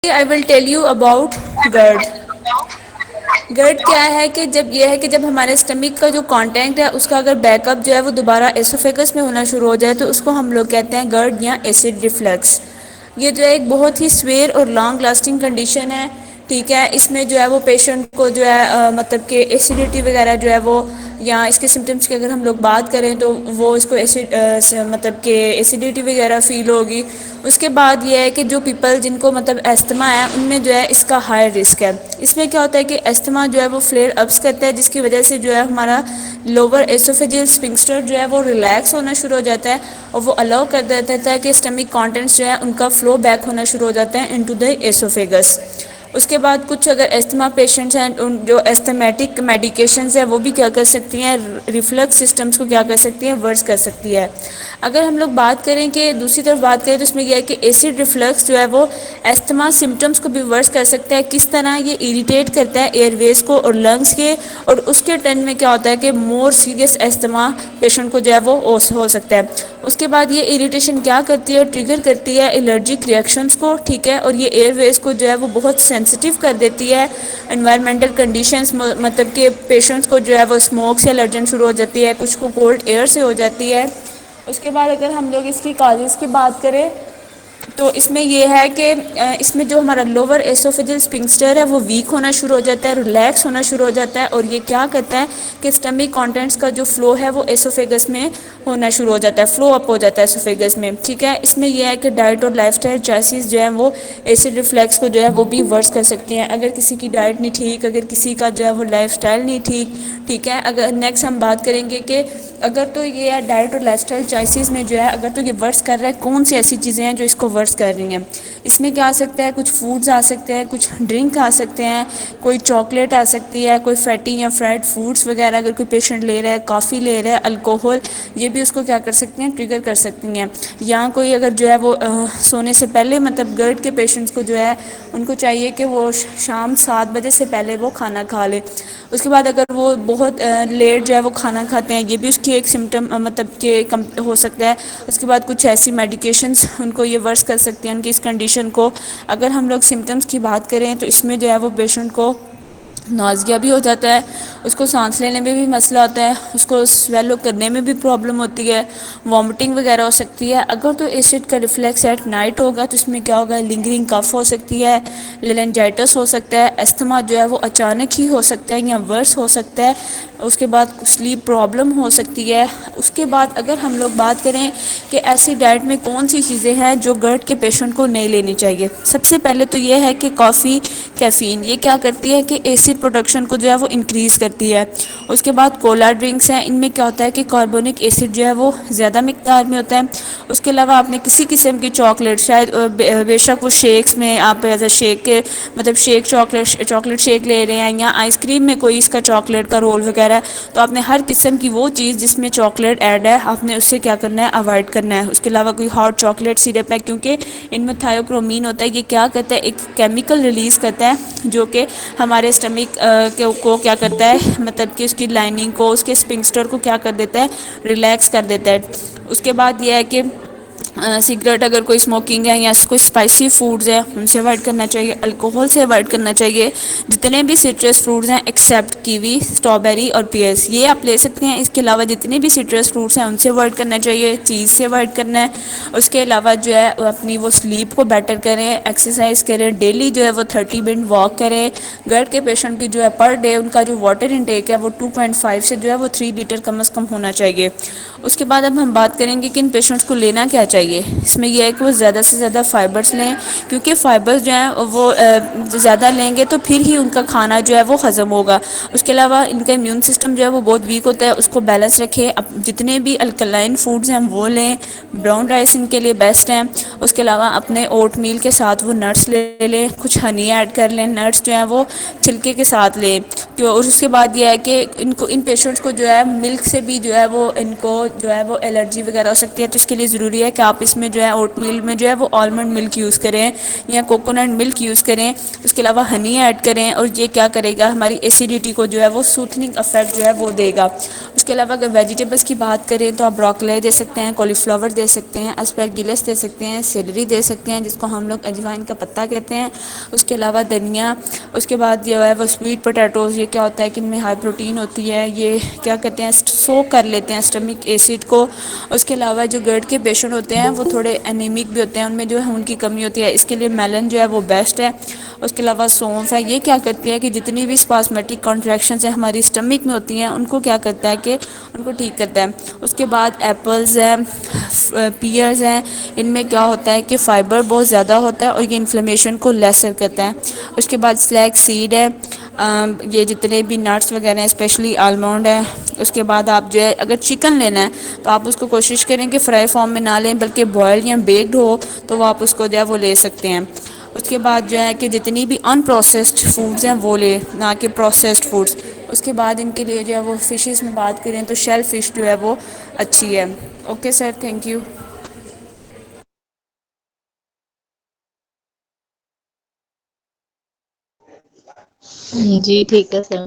I will tell you about GERD. Grid کیا ہے کہ جب یہ ہے کہ جب ہمارے اسٹمک کا جو کانٹینٹ ہے اس کا اگر بیک اپ جو ہے وہ دوبارہ ایسوفیگس میں ہونا شروع ہو جائے تو اس کو ہم لوگ کہتے ہیں گرڈ یا ایسڈ ریفلکس. یہ جو ہے ایک بہت ہی سویر اور لانگ لاسٹنگ کنڈیشن ہے. ٹھیک ہے, اس میں جو ہے وہ پیشنٹ کو جو ہے مطلب کہ ایسیڈیٹی وغیرہ جو ہے وہ, یا اس کے سمٹمس کی اگر ہم لوگ بات کریں تو وہ اس کو مطلب کہ ایسیڈیٹی وغیرہ فیل ہوگی. اس کے بعد یہ ہے کہ جو پیپل جن کو مطلب استھما ہے ان میں جو ہے اس کا ہائی رسک ہے. اس میں کیا ہوتا ہے کہ استھما جو ہے وہ فلیئر اپس کرتا ہے, جس کی وجہ سے جو ہے ہمارا لوور ایسوفیجل اسفنکسٹر جو ہے وہ ریلیکس ہونا شروع ہو جاتا ہے, اور وہ الاؤ کر دیتا ہے کہ اسٹمک کانٹینٹس جو ہے ان کا فلو بیک ہونا شروع ہو جاتا ہے انٹو دی ایسوفیگس. اس کے بعد کچھ اگر استھما پیشنٹس ہیں جو استھمیٹک میڈیکیشنز ہیں وہ بھی کیا کر سکتی ہیں, ریفلکس سسٹمز کو کیا کر سکتی ہیں, ورس کر سکتی ہے. اگر ہم لوگ بات کریں کہ دوسری طرف بات کریں تو اس میں یہ ہے کہ ایسڈ ریفلکس جو ہے وہ استھما سمٹمس کو بھی ورس کر سکتا ہے. کس طرح یہ اریٹیٹ کرتا ہے ایئر ویز کو اور لنگس کے, اور اس کے ٹرن میں کیا ہوتا ہے کہ مور سیریس استھما پیشنٹ کو جو ہے وہ ہو سکتا ہے. اس کے بعد یہ اریٹیشن کیا کرتی ہے, ٹریگر کرتی ہے الرجک ریئیکشنز کو. ٹھیک ہے, اور یہ ایئر ویز کو جو ہے وہ بہت سینسٹیو کر دیتی ہے انوائرمنٹل کنڈیشنز, مطلب کہ پیشنٹس کو جو ہے وہ اسموک سے الرجن شروع ہو جاتی ہے, کچھ کو کولڈ ایئر سے ہو جاتی ہے. اس کے بعد اگر ہم لوگ اس کی کازز کی بات کریں تو اس میں یہ ہے کہ اس میں جو ہمارا لوور ایسوفیجل اسفنکسٹر ہے وہ ویک ہونا شروع ہو جاتا ہے, ریلیکس ہونا شروع ہو جاتا ہے, اور یہ کیا کرتا ہے کہ اسٹمک کانٹینٹس کا جو فلو ہے وہ ایسوفیگس میں ہونا شروع ہو جاتا ہے, فلو اپ ہو جاتا ہے ایسوفیگس میں. ٹھیک ہے, اس میں یہ ہے کہ ڈائٹ اور لائف اسٹائل چوائسیز جو ہیں وہ ایسڈ ریفلیکس کو جو ہے وہ بھی ورس کر سکتی ہیں. اگر کسی کی ڈائٹ نہیں ٹھیک, اگر کسی کا جو ہے وہ لائف اسٹائل نہیں ٹھیک. ٹھیک ہے, اگر نیکسٹ ہم بات کریں گے کہ اگر تو یہ ہے ڈائٹ اور لائف اسٹائل چوائسیز میں جو ہے اگر تو یہ ورس کر رہا ہے, کون سی ایسی چیزیں ہیں جو اس کو ورس کر رہی ہیں. اس میں کیا آ سکتا ہے, کچھ فوڈز آ سکتے ہیں, کچھ ڈرنک آ سکتے ہیں, کوئی چاکلیٹ آ سکتی ہے, کوئی فیٹی یا فرائڈ فوڈس وغیرہ اگر کوئی پیشنٹ لے رہا ہے, کافی لے رہا ہے, الکوہل, یہ بھی اس کو کیا کر سکتے ہیں, ٹریگر کر سکتی ہیں. یا کوئی اگر جو ہے وہ سونے سے پہلے مطلب گرڈ کے پیشنٹس کو جو ہے ان کو چاہیے کہ وہ شام 7 بجے سے پہلے وہ کھانا کھا لے. اس کے بعد اگر وہ بہت لیٹ جو ہے وہ کھانا کھاتے ہیں, یہ بھی اس کی ایک سمٹم مطلب کہ ہو سکتا ہے. اس کے بعد کچھ ایسی میڈیکیشنز ان کو یہ ورس کر سکتی ہیں ان کی اس کنڈیشن کو. اگر ہم لوگ سمٹمس کی بات کریں تو اس میں جو ہے وہ پیشنٹ کو نازیہ بھی ہو جاتا ہے, اس کو سانس لینے میں بھی مسئلہ ہوتا ہے, اس کو سویلو کرنے میں بھی پرابلم ہوتی ہے, وامٹنگ وغیرہ ہو سکتی ہے. اگر تو ایسڈ کا ریفلیکس ایٹ نائٹ ہوگا تو اس میں کیا ہوگا, لنگرنگ کف ہو سکتی ہے, لینجائٹس ہو سکتا ہے, استھما جو ہے وہ اچانک ہی ہو سکتا ہے یا ورس ہو سکتا ہے. اس کے بعد سلیپ پرابلم ہو سکتی ہے. اس کے بعد اگر ہم لوگ بات کریں کہ ایسی ڈائٹ میں کون سی چیزیں ہیں جو گرڈ کے پیشنٹ کو نہیں لینی چاہیے, سب سے پہلے تو یہ ہے کہ کافی, کیفین, یہ کیا کرتی ہے کہ ایسڈ پروڈکشن کو جو ہے وہ انکریز کرتی ہے. اس کے بعد کولا ڈرنکس ہیں, ان میں کیا ہوتا ہے کہ کاربونک ایسڈ جو ہے وہ زیادہ مقدار میں ہوتا ہے. اس کے علاوہ آپ نے کسی قسم کی چاکلیٹ, شاید بے شک وہ شیکس میں آپ ایز اے شیک کے مطلب شیک چاکلیٹ شیک لے رہے ہیں, یا آئس کریم میں کوئی اس کا چاکلیٹ کا رول وغیرہ ہے, تو آپ نے ہر قسم کی وہ چیز جس میں چاکلیٹ ایڈ ہے آپ نے اس سے کیا کرنا ہے, اوائڈ کرنا ہے. اس کے علاوہ کوئی ہاٹ چاکلیٹ سیرپ ہے, کیونکہ ان میں تھائوکرومین ہوتا ہے, یہ کیا کرتا ہے, ایک کیمیکل ریلیز کرتا ہے جو کہ ہمارے اسٹمک کو کیا کرتا ہے, مطلب کہ اس کی لائننگ کو, اس کے اسفنکسٹر کو کیا کر دیتا ہے, ریلیکس کر دیتا ہے. اس کے بعد یہ ہے کہ سگریٹ اگر کوئی اسموکنگ ہے یا کوئی اسپائسی فوڈز ہیں ان سے اوائڈ کرنا چاہیے, الکوہل سے اوائڈ کرنا چاہیے. جتنے بھی سٹرس فروٹس ہیں ایکسیپٹ کیوی, اسٹرابیری اور پیئرس, یہ آپ لے سکتے ہیں. اس کے علاوہ جتنے بھی سٹرس فروٹس ہیں ان سے اوائڈ کرنا چاہیے, چیز سے اوائڈ کرنا ہے. اس کے علاوہ جو ہے اپنی وہ سلیپ کو بیٹر کریں, ایکسرسائز کریں, ڈیلی جو ہے وہ 30 منٹ واک کریں. گرڈ کے پیشنٹ کی جو ہے پر ڈے ان کا جو واٹر انٹیک ہے وہ 2.5 سے جو ہے وہ 3 لیٹر کم از کم ہونا چاہیے. اس کے بعد اب ہم بات کریں گے کہ ان پیشنٹس کو لینا کیا چاہیے. اس میں یہ ہے کہ وہ زیادہ سے زیادہ فائبرس لیں, کیونکہ فائبرس جو ہیں وہ زیادہ لیں گے تو پھر ہی ان کا کھانا جو ہے وہ ہضم ہوگا. اس کے علاوہ ان کا امیون سسٹم جو ہے وہ بہت ویک ہوتا ہے, اس کو بیلنس رکھیں. اب جتنے بھی الکلائن فوڈز ہیں وہ لیں, براؤن رائس ان کے لیے بیسٹ ہیں. اس کے علاوہ اپنے اوٹ میل کے ساتھ وہ نٹس لے لیں, کچھ ہنی ایڈ کر لیں, نٹس جو ہیں وہ چھلکے کے ساتھ لیں. اور اس کے بعد یہ ہے کہ ان پیشنٹس کو جو ہے ملک سے بھی جو ہے وہ ان کو جو ہے وہ الرجی وغیرہ ہو سکتی ہے, تو اس کے لیے ضروری ہے کہ آپ اس میں جو ہے اوٹ میل میں جو ہے وہ آلمنڈ ملک یوز کریں یا کوکونٹ ملک یوز کریں. اس کے علاوہ ہنی ایڈ کریں, اور یہ کیا کرے گا, ہماری ایسیڈیٹی کو جو ہے وہ سوتھننگ افیکٹ جو ہے وہ دے گا. اس کے علاوہ اگر ویجیٹیبلس کی بات کریں تو آپ بروکلی دے سکتے ہیں، کالی فلاور دے سکتے ہیں، اسپیگلس دے سکتے ہیں، سیلری دے سکتے ہیں جس کو ہم لوگ اجوائن کا پتہ کہتے ہیں، اس کے علاوہ دھنیا، اس کے بعد جو ہے وہ سویٹ پوٹیٹوز، یہ کیا ہوتا ہے کہ ان میں ہائی پروٹین ہوتی ہے، یہ کیا کہتے ہیں سوک کر لیتے ہیں اسٹمک ایسڈ کو. اس کے علاوہ جو گرڈ کے پیشنٹ ہوتے ہیں وہ تھوڑے انیمک بھی ہوتے ہیں، ان میں جو ہے ان کی کمی ہوتی ہے، اس کے لیے میلن جو ہے وہ بیسٹ ہے. اس کے علاوہ سونف ہے، یہ کیا کرتی ہے کہ جتنی بھی اسپاسمیٹک کانٹریکشنز ہیں ہماری اسٹمک میں ہوتی ہیں ان کو کیا کرتا ہے کہ ان کو ٹھیک کرتا ہے. اس کے بعد ایپلز ہیں، پیئرز ہیں، ان میں کیا ہوتا ہے کہ فائبر بہت زیادہ ہوتا ہے اور یہ انفلیمیشن کو لیسر کرتا ہے. اس کے بعد فلیکس سیڈ ہے، یہ جتنے بھی نٹس وغیرہ ہیں اسپیشلی آلمنڈ ہے. اس کے بعد آپ جو ہے اگر چکن لینا ہے تو آپ اس کو کوشش کریں کہ فرائی فارم میں نہ لیں بلکہ بوائل یا بیکڈ ہو تو وہ آپ اس کو جو ہے وہ لے سکتے ہیں. اس کے بعد جو ہے کہ جتنی بھی ان پروسیسڈ فوڈز ہیں وہ لے، نہ کہ پروسیسڈ فوڈز. اس کے بعد ان کے لیے جو ہے وہ فشز میں بات کریں تو شیل فش جو ہے وہ اچھی ہے. Okay sir, thank you. جی ٹھیک ہے سر.